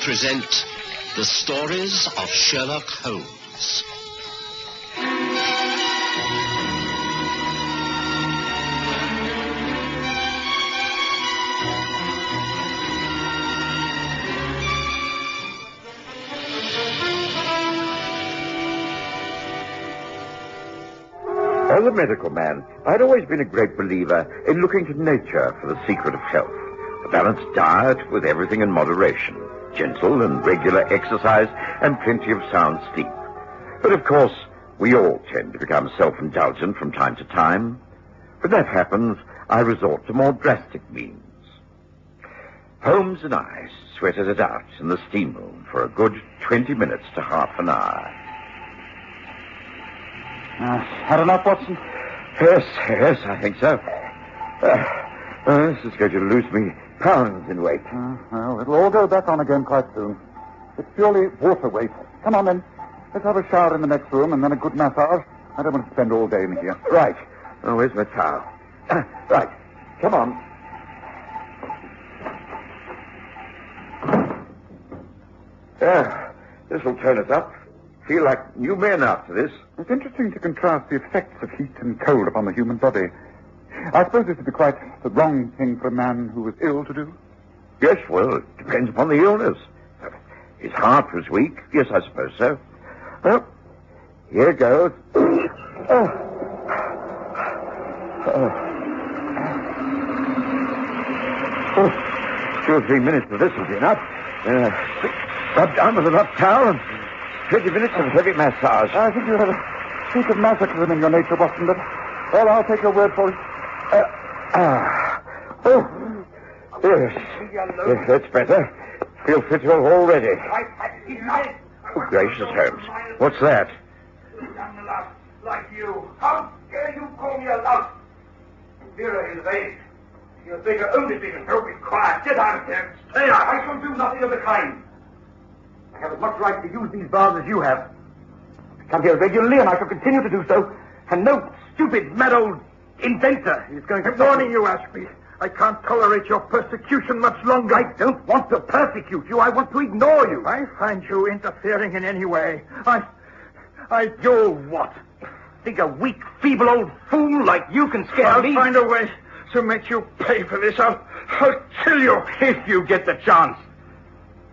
present the stories of Sherlock Holmes. As a medical man, I'd always been a great believer in looking to nature for the secret of health. A balanced diet with everything in moderation, gentle and regular exercise, and plenty of sound sleep. But of course, we all tend to become self-indulgent from time to time. When that happens, I resort to more drastic means. Holmes and I sweated it out in the steam room for a good 20 minutes to half an hour. Had enough, Watson? Yes, I think so. This is going to lose me pounds in weight. Well, it'll all go back on again quite soon. It's purely water weight. Come on, then. Let's have a shower in the next room and then a good massage. I don't want to spend all day in here. Right. Oh, where's my towel? Right. Come on. This will turn us up. Feel like new men after this. It's interesting to contrast the effects of heat and cold upon the human body. I suppose this would be quite the wrong thing for a man who was ill to do. Yes, well, it depends upon the illness. His heart was weak. Yes, I suppose so. Well, here goes. 2 or 3 minutes of this will be enough. Rub down with a rough towel and 20 minutes of heavy massage. I think you have a streak of masochism in your nature, Watson, but... Well, I'll take your word for it. Yes, that's better. Feel fitter already. Oh, gracious, Holmes. What's that? Young lout like you. How dare you call me a lout? Vera is of age. You're bigger, only bigger. Don't be quiet. Get out of here. Stay out. I shall do nothing of the kind. I have as much right to use these bars as you have. I come here regularly, and I shall continue to do so. And no stupid, mad old inventor is going to... I'm warning you, Ashby. I can't tolerate your persecution much longer. I don't want to persecute you. I want to ignore you. I find you interfering in any way. You what? Think a weak, feeble old fool like you can scare me? I'll find a way to make you pay for this. I'll kill you. If you get the chance.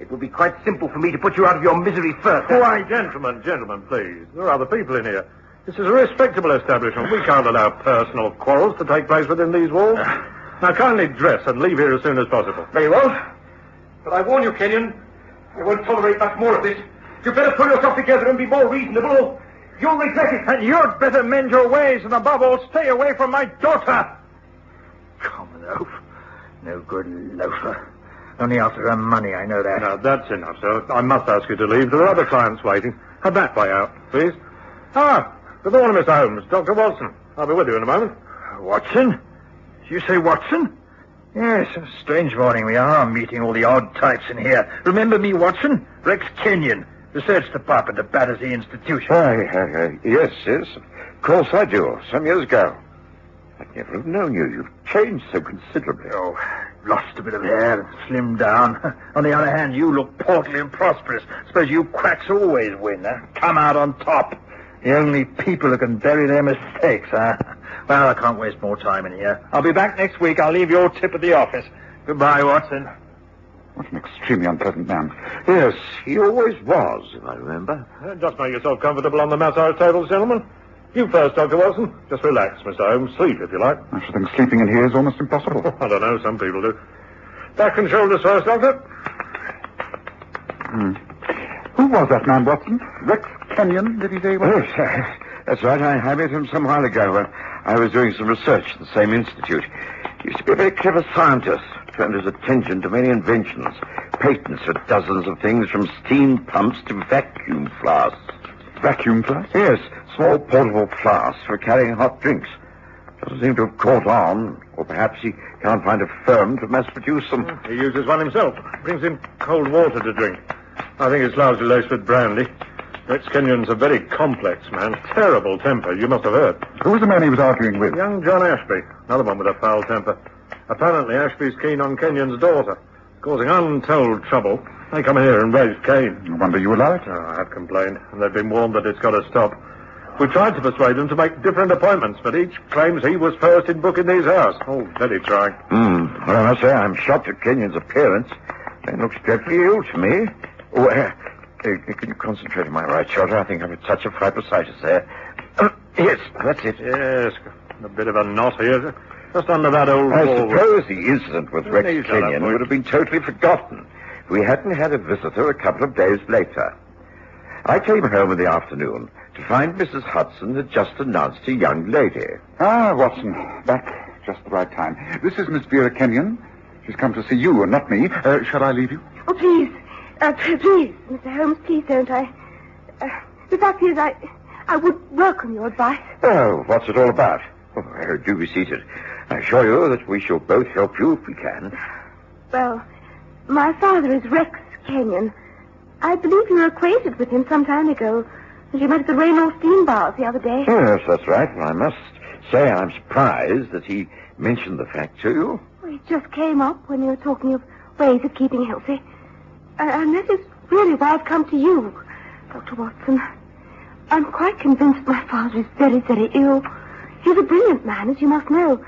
It will be quite simple for me to put you out of your misery first. Why, gentlemen, please. There are other people in here. This is a respectable establishment. We can't allow personal quarrels to take place within these walls. Now, kindly dress and leave here as soon as possible. Very well. But I warn you, Kenyon, I won't tolerate much more of this. You'd better pull yourself together and be more reasonable. You'll regret it. And you'd better mend your ways, and above all, stay away from my daughter. Common oaf. No good loafer. Only after her money, I know that. Now, that's enough, sir. I must ask you to leave. There are other clients waiting. Have that way out, please. Good morning, Mr. Holmes. Dr. Watson. I'll be with you in a moment. Watson? Did you say Watson? Yes, a strange morning we are, meeting all the odd types in here. Remember me, Watson? Rex Kenyon, Research Department at Battersea Institution. Yes. Of course I do. Some years ago. I'd never have known you. You've changed so considerably. Oh, lost a bit of hair and slimmed down. On the other hand, you look portly and prosperous. Suppose you quacks always win, huh? Come out on top. The only people who can bury their mistakes, huh? Well, I can't waste more time in here. I'll be back next week. I'll leave your tip at the office. Goodbye, Watson. What an extremely unpleasant man. Yes, he always was, if I remember. Just make yourself comfortable on the massage tables, gentlemen. You first, Dr. Watson. Just relax, Mr. Holmes. Sleep, if you like. I should think sleeping in here is almost impossible. I don't know. Some people do. Back and shoulders first, Doctor. Who was that man, Watson? Rex Kenyon, did he say? Yes, that's right. I met him some while ago when I was doing some research at the same institute. He used to be a very clever scientist. Turned his attention to many inventions. Patents for dozens of things from steam pumps to vacuum flasks. Vacuum flasks? Yes, small portable flasks for carrying hot drinks. Doesn't seem to have caught on, or perhaps he can't find a firm to mass-produce them. He uses one himself. Brings in cold water to drink. I think it's largely laced with brandy. Rex Kenyon's a very complex man. Terrible temper, you must have heard. Who was the man he was arguing with? Young John Ashby. Another one with a foul temper. Apparently, Ashby's keen on Kenyon's daughter. causing untold trouble. They come here and raise Cain. No wonder you allow it. Oh, I have complained, and they've been warned that it's got to stop. We tried to persuade them to make different appointments, but each claims he was first in booking these hours. Oh, very trying. Well, I must say, I'm shocked at Kenyon's appearance. He looks dreadfully ill to me. Oh, can you concentrate on my right shoulder? I think I've a touch of fibrositis there. Yes, that's it. Yes, a bit of a knot here. Just under that old I wall. suppose the incident with Rex Kenyon would have been totally forgotten if we hadn't had a visitor a couple of days later. I came home in the afternoon to find Mrs. Hudson had just announced a young lady. Ah, Watson, back just the right time. This is Miss Vera Kenyon. She's come to see you and not me. Shall I leave you? Oh, please. Please, Mr. Holmes, please don't. The fact is, I would welcome your advice. Oh, what's it all about? Oh, do be seated. I assure you that we shall both help you if we can. Well, my father is Rex Kenyon. I believe you were acquainted with him some time ago. As you met at the Raynor steam bars the other day. Yes, that's right. I must say I'm surprised that he mentioned the fact to you. Well, it just came up when you were talking of ways of keeping healthy. And that is really why I've come to you, Dr. Watson. I'm quite convinced my father is very, very ill. He's a brilliant man, as you must know.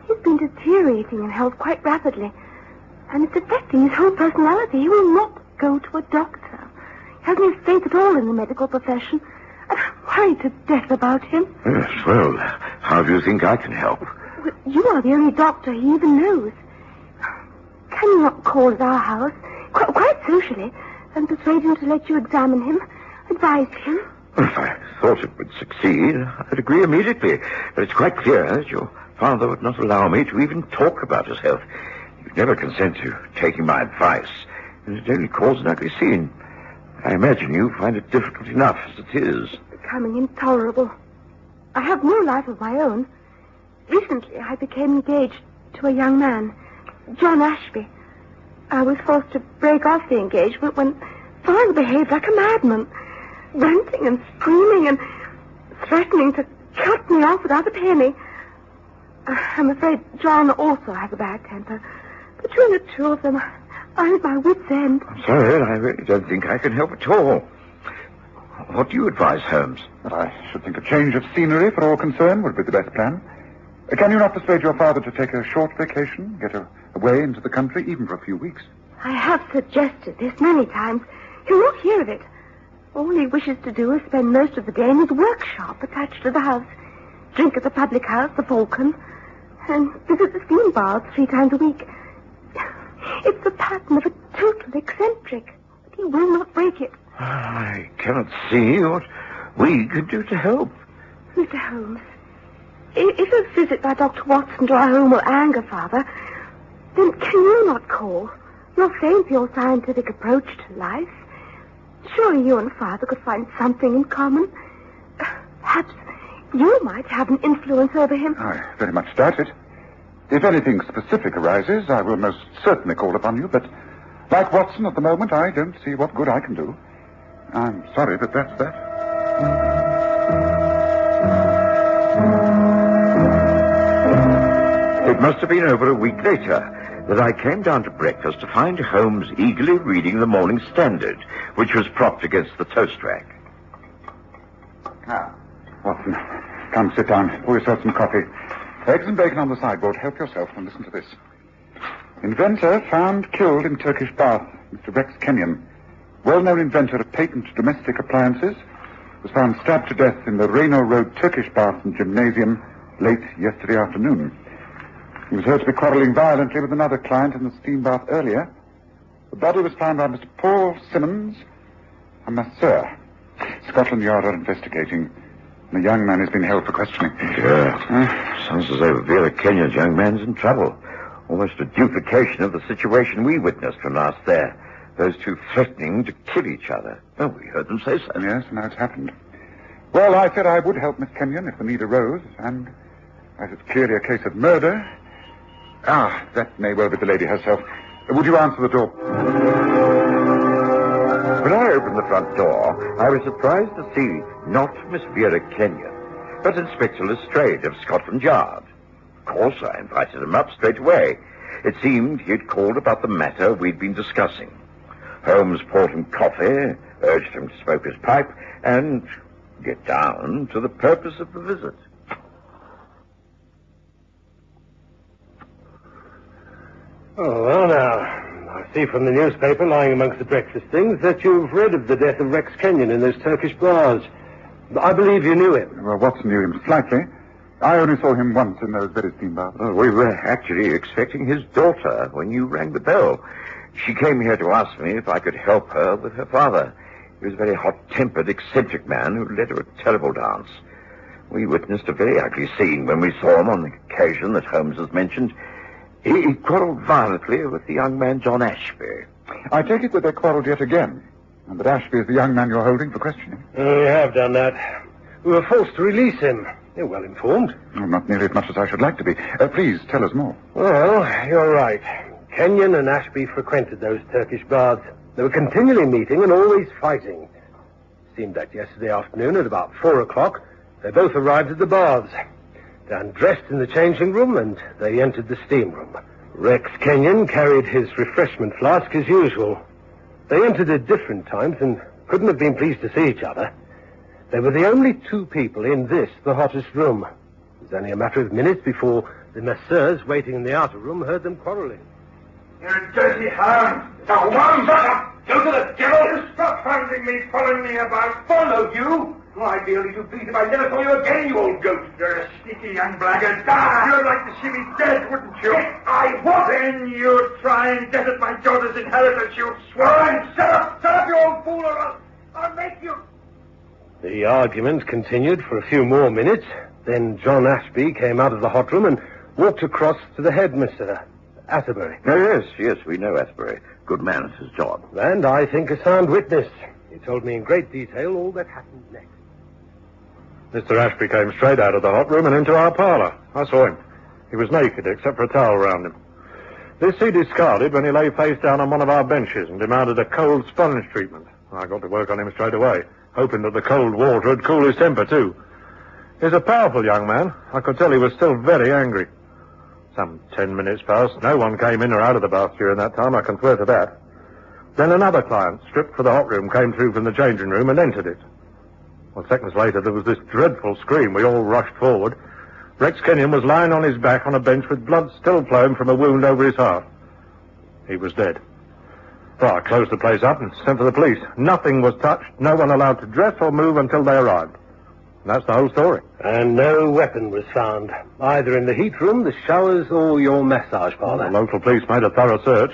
He's been deteriorating in health quite rapidly. And it's affecting his whole personality. He will not go to a doctor. He hasn't any faith at all in the medical profession. And I'm worried to death about him. Yes, well, how do you think I can help? Well, you are the only doctor he even knows. Can you not call at our house, quite socially, and persuade him to let you examine him, advise him? If I thought it would succeed, I'd agree immediately. But it's quite clear that your father would not allow me to even talk about his health. You'd never consent to taking my advice. And it only caused an ugly scene. I imagine you find it difficult enough as it is. Becoming intolerable. I have no life of my own. Recently, I became engaged to a young man, John Ashby. I was forced to break off the engagement when father behaved like a madman, ranting and screaming and threatening to cut me off without a penny. I'm afraid John also has a bad temper. Between the two of them, I'm at my wit's end. I'm sorry, I really don't think I can help at all. What do you advise, Holmes? I should think a change of scenery for all concerned would be the best plan. Can you not persuade your father to take a short vacation, get away into the country, even for a few weeks? I have suggested this many times. He'll not hear of it. All he wishes to do is spend most of the day in his workshop attached to the house, drink at the public house, the Falcon, and visit the steam bars 3 times a week. It's the pattern of a total eccentric, but he will not break it. I cannot see what we could do to help. Mr. Holmes, if a visit by Dr. Watson to our home will anger Father, then can you not call? You're famed for your scientific approach to life. Surely you and Father could find something in common. Perhaps you might have an influence over him. I very much doubt it. If anything specific arises, I will most certainly call upon you, but like Watson at the moment, I don't see what good I can do. I'm sorry, but that's that. It must have been over a week later that I came down to breakfast to find Holmes eagerly reading the Morning Standard, which was propped against the toast rack. Ah, Watson, come sit down. Pour yourself some coffee. Eggs and bacon on the sideboard. Help yourself and listen to this. Inventor found killed in Turkish bath. Mr. Rex Kenyon, well-known inventor of patent domestic appliances, was found stabbed to death in the Raynor Road Turkish bath and gymnasium late yesterday afternoon. He was heard to be quarreling violently with another client in the steam bath earlier. The body was found by Mr. Paul Simmons, a masseur. Scotland Yard are investigating. The young man has been held for questioning. Yeah. Sounds as though Vera Kenyon's young man's in trouble. Almost a duplication of the situation we witnessed when last there. Those two threatening to kill each other. Oh, we heard them say so. Yes, now it's happened. Well, I said I would help Miss Kenyon if the need arose, and as it's clearly a case of murder... Ah, that may well be the lady herself. Would you answer the door? When I opened the front door, I was surprised to see not Miss Vera Kenyon, but Inspector Lestrade of Scotland Yard. Of course, I invited him up straight away. It seemed he had called about the matter we'd been discussing. Holmes poured him coffee, urged him to smoke his pipe, and get down to the purpose of the visit. Oh, well, now, I see from the newspaper lying amongst the breakfast things that you've read of the death of Rex Kenyon in those Turkish bars. I believe you knew him. Well, Watson knew him slightly. I only saw him once in those very steam baths. Oh, we were actually expecting his daughter when you rang the bell. She came here to ask me if I could help her with her father. He was a very hot-tempered, eccentric man who led her a terrible dance. We witnessed a very ugly scene when we saw him on the occasion that Holmes has mentioned. He quarreled violently with the young man, John Ashby. I take it that they quarreled yet again, and that Ashby is the young man you're holding for questioning. We have done that. We were forced to release him. You're well informed. Oh, not nearly as much as I should like to be. Please, tell us more. Well, you're right. Kenyon and Ashby frequented those Turkish baths. They were continually meeting and always fighting. It seemed that yesterday afternoon at about 4 o'clock, they both arrived at the baths. They undressed in the changing room and they entered the steam room. Rex Kenyon carried his refreshment flask as usual. They entered at different times and couldn't have been pleased to see each other. They were the only two people in this, the hottest room. It was only a matter of minutes before the masseurs waiting in the outer room heard them quarreling. You're a dirty hound. Now, one shut up. Go to the devil. You stop hounding me, following me about. Follow you? Oh, I'd be only too pleased if I never saw you again, you old goat. You're a sneaky young blackguard. You'd like to see me dead, wouldn't you? Yes, I would. Then you'd try and get at my daughter's inheritance, you swine. Shut up, you old fool, or I'll make you... The argument continued for a few more minutes. Then John Ashby came out of the hot room and walked across to the headmaster, Atterbury. Oh, yes, we know Atterbury. Good man at his job. And I think a sound witness. He told me in great detail all that happened next. Mr. Ashby came straight out of the hot room and into our parlour. I saw him. He was naked, except for a towel round him. This he discarded when he lay face down on one of our benches and demanded a cold sponge treatment. I got to work on him straight away, hoping that the cold water would cool his temper, too. He's a powerful young man. I could tell he was still very angry. Some 10 minutes passed. No one came in or out of the bath during that time, I can swear to that. Then another client, stripped for the hot room, came through from the changing room and entered it. Well, seconds later, there was this dreadful scream. We all rushed forward. Rex Kenyon was lying on his back on a bench with blood still flowing from a wound over his heart. He was dead. Well, I closed the place up and sent for the police. Nothing was touched, no one allowed to dress or move until they arrived. And that's the whole story. And no weapon was found, either in the heat room, the showers, or your massage parlour. The local police made a thorough search.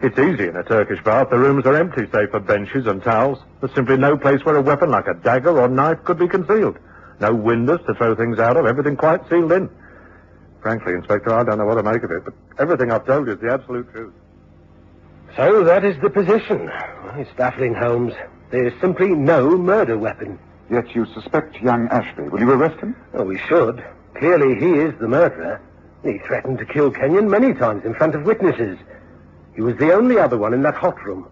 It's easy in a Turkish bath. The rooms are empty, save for benches and towels. There's simply no place where a weapon like a dagger or knife could be concealed. No windows to throw things out of, everything quite sealed in. Frankly, Inspector, I don't know what to make of it, but everything I've told you is the absolute truth. So that is the position. Well, it's baffling, Holmes. There is simply no murder weapon. Yet you suspect young Ashby. Will you arrest him? Oh, we should. Clearly he is the murderer. He threatened to kill Kenyon many times in front of witnesses. He was the only other one in that hot room.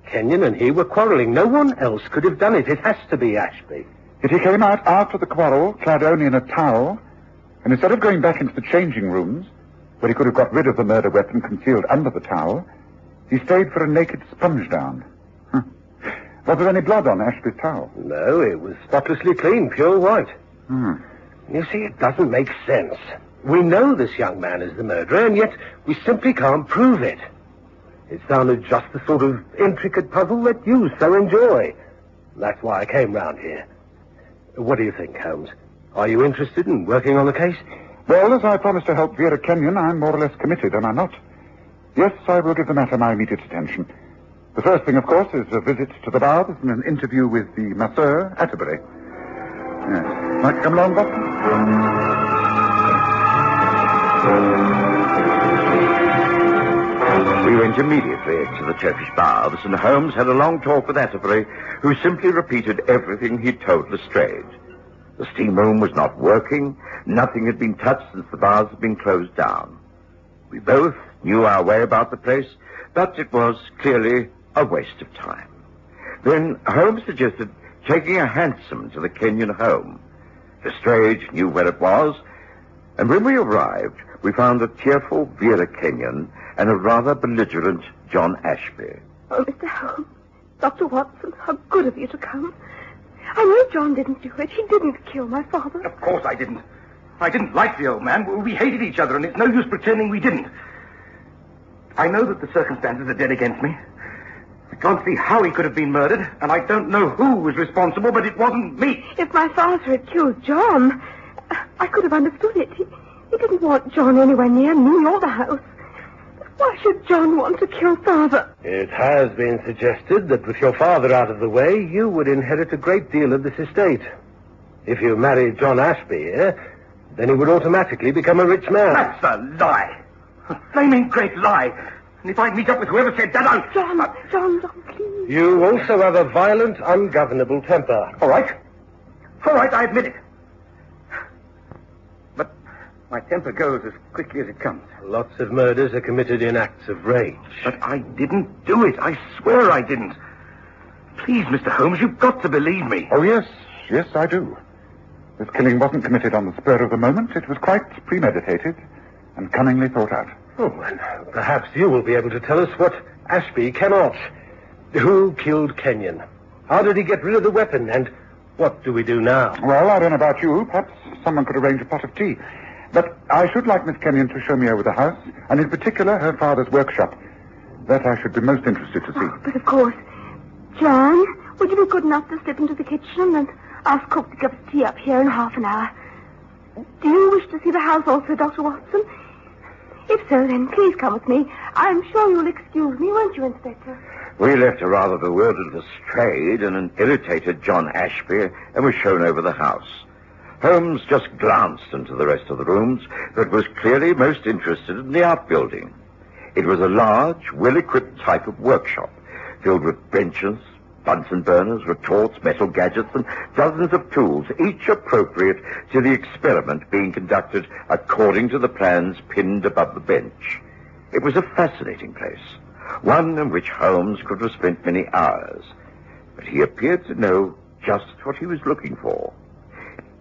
Kenyon and he were quarreling. No one else could have done it. It has to be Ashby. Yet he came out after the quarrel, clad only in a towel, and instead of going back into the changing rooms, where he could have got rid of the murder weapon concealed under the towel, he stayed for a naked sponge down. Was there any blood on Ashby's towel? No, it was spotlessly clean, pure white. You see, it doesn't make sense. We know this young man is the murderer, and yet we simply can't prove it. It sounded just the sort of intricate puzzle that you so enjoy. That's why I came round here. What do you think, Holmes? Are you interested in working on the case? Well, as I promised to help Vera Kenyon, I'm more or less committed, am I not? Yes, I will give the matter my immediate attention. The first thing, of course, is a visit to the baths and an interview with the masseur, Atterbury. Yes. Might you come along, Watson? We went immediately to the Turkish baths, and Holmes had a long talk with Atterbury, who simply repeated everything he'd told Lestrade. The steam room was not working. Nothing had been touched since the baths had been closed down. We both knew our way about the place, but it was clearly a waste of time. Then Holmes suggested taking a hansom to the Kenyon home. Lestrade knew where it was, and when we arrived, we found a tearful Vera Kenyon and a rather belligerent John Ashby. Oh, Mr. Holmes, Dr. Watson, how good of you to come. I know John didn't do it. He didn't kill my father. Of course I didn't. I didn't like the old man. We hated each other, and it's no use pretending we didn't. I know that the circumstances are dead against me. I can't see how he could have been murdered, and I don't know who was responsible, but it wasn't me. If my father had killed John, I could have understood it. He didn't want John anywhere near me or the house. Why should John want to kill Father? It has been suggested that with your father out of the way, you would inherit a great deal of this estate. If you married John Ashby, then he would automatically become a rich man. That's a lie. A flaming great lie. And if I meet up with whoever said that, I'll... John, please. You also have a violent, ungovernable temper. All right, I admit it. But my temper goes as quickly as it comes. Lots of murders are committed in acts of rage. But I didn't do it. I swear I didn't. Please, Mr. Holmes, you've got to believe me. Oh, yes, I do. This killing wasn't committed on the spur of the moment. It was quite premeditated and cunningly thought out. Oh, and perhaps you will be able to tell us what Ashby cannot. Who killed Kenyon? How did he get rid of the weapon? And what do we do now? Well, I don't know about you. Perhaps someone could arrange a pot of tea. But I should like Miss Kenyon to show me over the house, and in particular her father's workshop. That I should be most interested to see. Oh, but of course. John, would you be good enough to slip into the kitchen and ask cook to give us tea up here in half an hour? Do you wish to see the house also, Dr. Watson? If so, then please come with me. I'm sure you'll excuse me, won't you, Inspector? We left a rather bewildered Lestrade and an irritated John Ashby and were shown over the house. Holmes just glanced into the rest of the rooms, but was clearly most interested in the outbuilding. It was a large, well-equipped type of workshop, filled with benches, Bunsen burners, retorts, metal gadgets, and dozens of tools, each appropriate to the experiment being conducted according to the plans pinned above the bench. It was a fascinating place, one in which Holmes could have spent many hours, but he appeared to know just what he was looking for.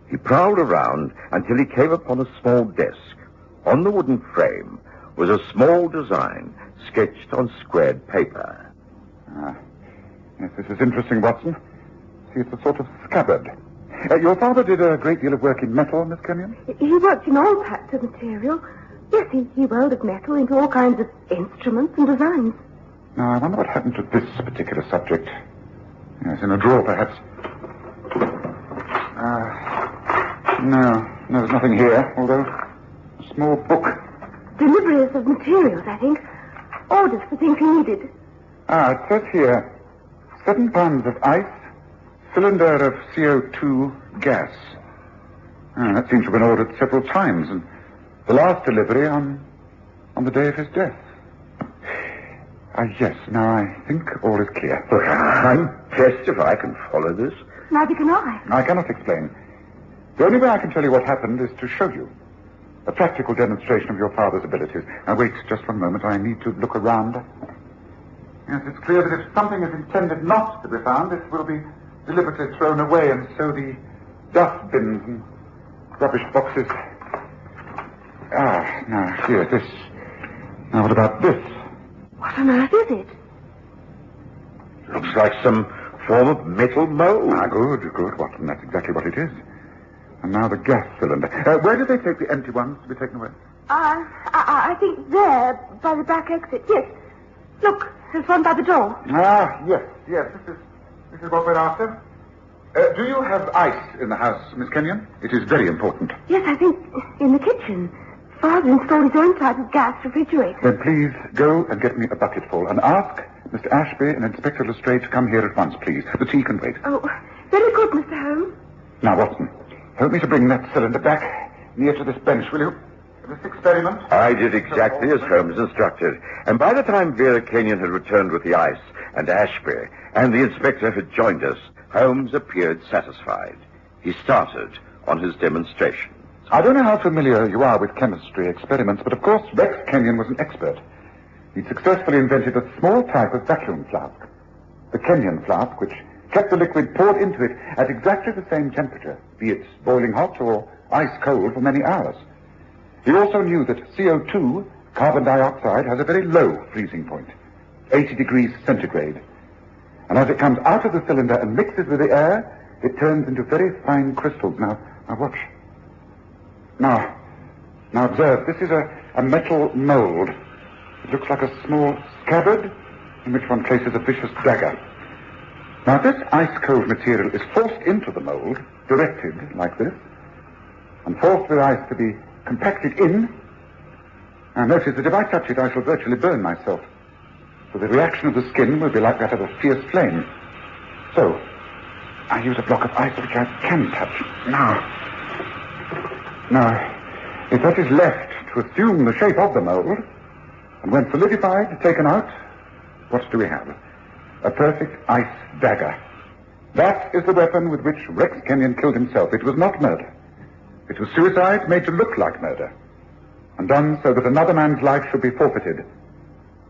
He prowled around until he came upon a small desk. On the wooden frame was a small design sketched on squared paper. Yes, this is interesting, Watson. See, it's a sort of scabbard. Your father did a great deal of work in metal, Miss Kenyon? He worked in all types of material. Yes, he welded metal into all kinds of instruments and designs. Now, I wonder what happened to this particular subject. Yes, in a drawer, perhaps. No, there's nothing here, although a small book. Deliveries of materials, I think. Orders for things he needed. It says here, 7 pounds of ice, cylinder of CO2 gas. That seems to have been ordered several times, and the last delivery on the day of his death. Yes, now I think all is clear. Look, I'm blessed if I can follow this. Neither can I. I cannot explain. The only way I can tell you what happened is to show you. A practical demonstration of your father's abilities. Now, wait just one moment. I need to look around. Yes, it's clear that if something is intended not to be found, it will be deliberately thrown away, and so the dustbins and rubbish boxes. Now, here, this. Now, what about this? What on earth is it? Looks like some form of metal mold. Good, Watson. That's exactly what it is. And now the gas cylinder. Where did they take the empty ones to be taken away? I think there, by the back exit. Yes. Look, there's one by the door. Yes. This is what we're after. Do you have ice in the house, Miss Kenyon? It is very important. Yes, I think in the kitchen. Father installed his own type of gas refrigerator. Then please go and get me a bucketful and ask Mr. Ashby and Inspector Lestrade to come here at once, please. The tea can wait. Oh, very good, Mr. Holmes. Now, Watson, help me to bring that cylinder back near to this bench, will you? This experiment. I did exactly as Holmes instructed, and by the time Vera Kenyon had returned with the ice and Ashby and the inspector had joined us, Holmes appeared satisfied. He started on his demonstration. I don't know how familiar you are with chemistry experiments, but of course Rex Kenyon was an expert. He successfully invented a small type of vacuum flask, the Kenyon flask, which kept the liquid poured into it at exactly the same temperature, be it boiling hot or ice cold, for many hours. He also knew that CO2, carbon dioxide, has a very low freezing point, 80 degrees centigrade. And as it comes out of the cylinder and mixes with the air, it turns into very fine crystals. Now watch. Now observe, this is a metal mold. It looks like a small scabbard in which one places a vicious dagger. Now, this ice-cold material is forced into the mold, directed like this, and forced with ice to be compacted in. Now, notice that if I touch it, I shall virtually burn myself. So the reaction of the skin will be like that of a fierce flame. So, I use a block of ice which I can touch. Now, if that is left to assume the shape of the mold, and when solidified, taken out, what do we have? A perfect ice dagger. That is the weapon with which Rex Kenyon killed himself. It was not murder. It was suicide made to look like murder, and done so that another man's life should be forfeited.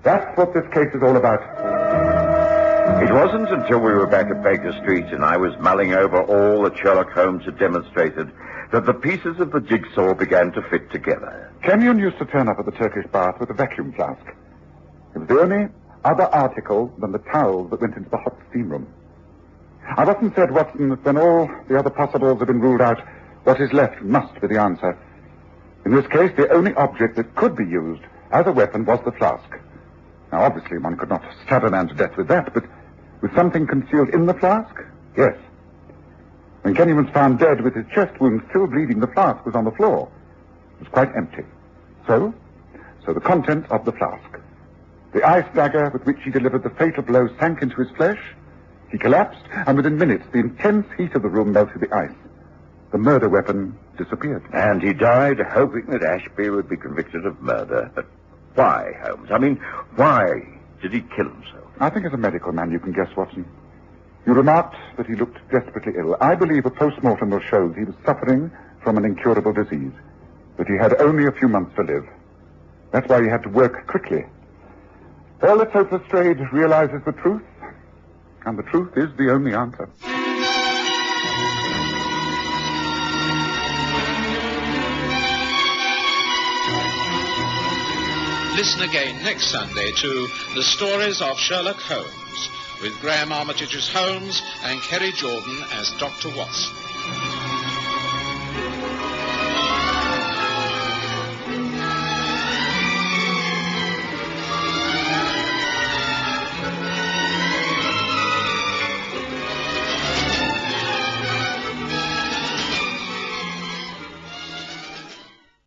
That's what this case is all about. It wasn't until we were back at Baker Street and I was mulling over all that Sherlock Holmes had demonstrated that the pieces of the jigsaw began to fit together. Kenyon used to turn up at the Turkish bath with a vacuum flask. It was the only other article than the towels that went into the hot steam room. I've often said, Watson, that when all the other possibles have been ruled out, what is left must be the answer. In this case, the only object that could be used as a weapon was the flask. Now, obviously, one could not stab a man to death with that, but with something concealed in the flask? Yes. When Kenyon was found dead with his chest wound still bleeding, the flask was on the floor. It was quite empty. So the contents of the flask. The ice dagger with which he delivered the fatal blow sank into his flesh. He collapsed, and within minutes, the intense heat of the room melted the ice. The murder weapon disappeared. And he died hoping that Ashby would be convicted of murder. But why, Holmes? I mean, why did he kill himself? I think as a medical man you can guess, Watson. You remarked that he looked desperately ill. I believe a post-mortem will show that he was suffering from an incurable disease, that he had only a few months to live. That's why he had to work quickly. Well, let's hope Lestrade realizes the truth, and the truth is the only answer. Listen again next Sunday to The Stories of Sherlock Holmes, with Graham Armitage as Holmes and Kerry Jordan as Dr. Watson.